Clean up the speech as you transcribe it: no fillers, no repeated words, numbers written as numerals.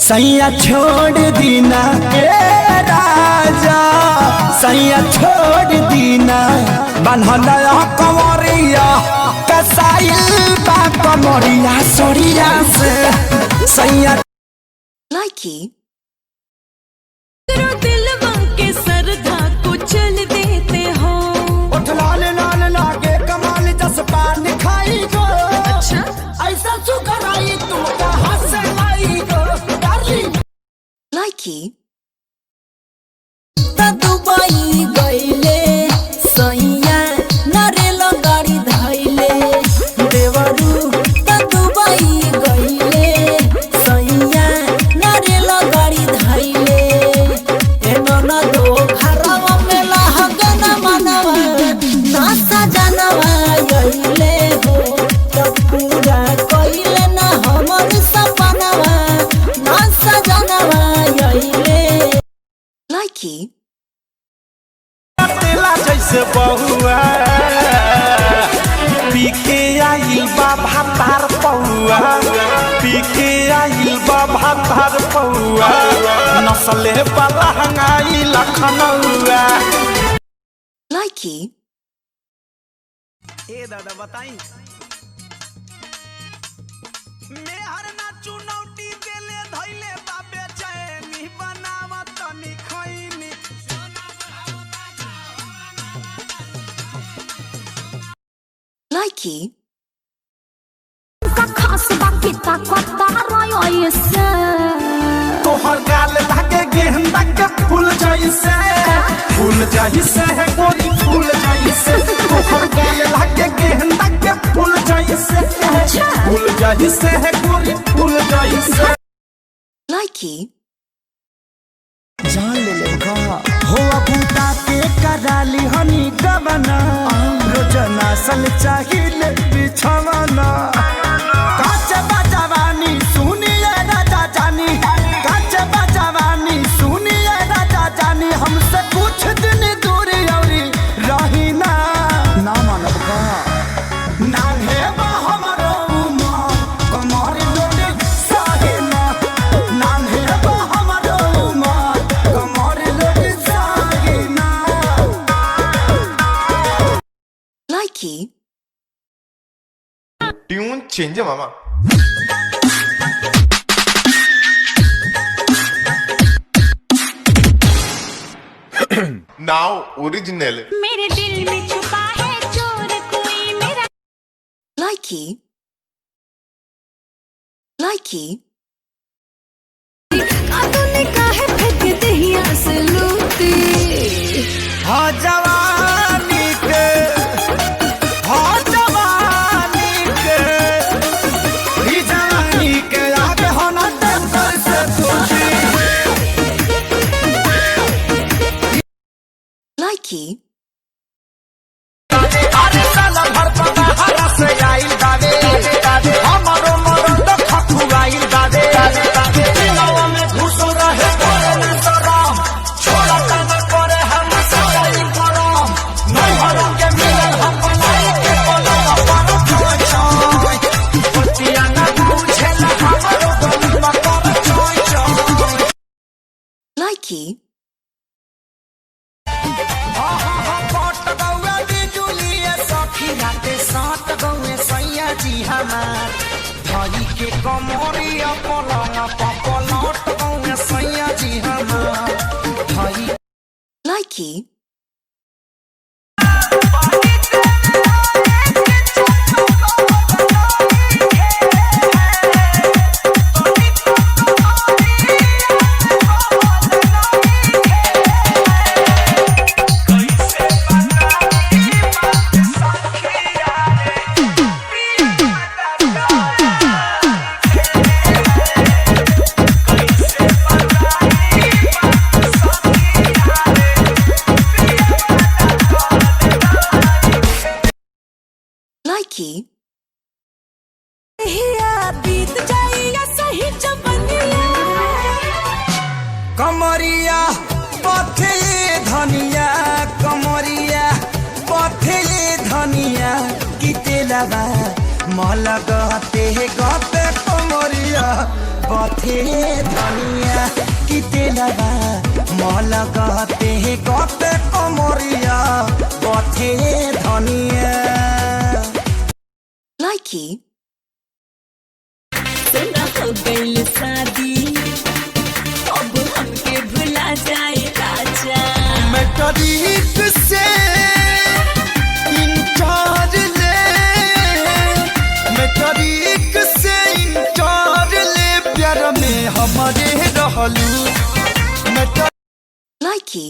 सैया छोड़ दीना राजा, सैया छोड़ दीना बन्हल कमरिया कसाइल बा कमरिया सरिया से सैया लाइकी दिलवा के सरधा को चल देते हो। उठ लाल लाल लागे कमाल जस पान खाई गो। अच्छा ऐसा सुकराई तुम कहाँ से लाई गो डार्लिंग। लाइकी दुबई गईले सैया नारेल गाड़ी धैले देवरू दुबई गईले सैया नारेल गाड़ी धैले एनो दो घरवा में लहगन मनवा ना सजनवा गईले हो तो पूरा कइले ना हमर सपनवा ना सजनवा गईले। लाइकी जैसे बहुआ पीके आइल बा भातार पौआ, पीके आइल बा भातार पौआ नसले वाला हंगाई लखनऊआ। लाइकी ए दादा बताई मैं हर ना चुनौती देले धइले बाबे चैनी बनावा तनी खैनी। लाइकी खास बाकी से तोहर गाल लागे गेंदा के फूल जैसे, फूल जैसे है गोरी फूल जैसे। तोहर गाल लागे गेंदा के फूल जैसे, फूल जैसे है गोरी फूल जैसे। लाइकी जान ले लेगा हो बूटा के कराली हनी गबना रोजना सल चाहिए बिछवाना। काच बजवानी सुनिए राजा जानी, काच बजवानी सुनिए राजा जानी हमसे कुछ दिन दूरी औरी रही ना ना मानव का ना है हमरो उमर कमर लोटे साहिना, ना है हमरो उमर कमर लोटे साहिना। लाइकी ट्यून चेंज है मामा। नाउ ओरिजिनल मेरे दिल में छुपा है चोर कोई मेरा। लाइकी लाइकी आधुनिक है फेंक दहिया से लूटी। हाँ जवानी के, हाँ जवानी के, ही जवानी के आगे होना टेंशन से तुझी। लाइकी अरे साला भर पता हरा से आइल दादे, हमारो मरद खखुआइल दादे। दिलवा में घुस रहे करे न शरम, छोड़ा काम करे हम सगाई करम। नहीं हरम के मिलन हम बनाई के बोलम पर छोय छोय। पतिया न पूछे न हमारो गलिया पर छोय छोय। लाइकी पट गौआ बिजुलिए सखी राते सात गौए सैया जी हमार धई के कमरिया पलंग पलट गौए सैया जी हमार धई। लाइकी लाइकी बीत जाइया सही जवनिया कमरिया पथे धनिया, कमरिया पथे धनिया की तेलवा मलगते गते कमरिया बथे धनिया कि तेलबा मल गते गते कमरिया बथे धनिया लाइकी सुना हो गई शादी अब हमके भुला जाए राजा मैट्रिक से इंटर ले मैट्रिक से इंटर ले प्यार में हमारे रहलू लाइकी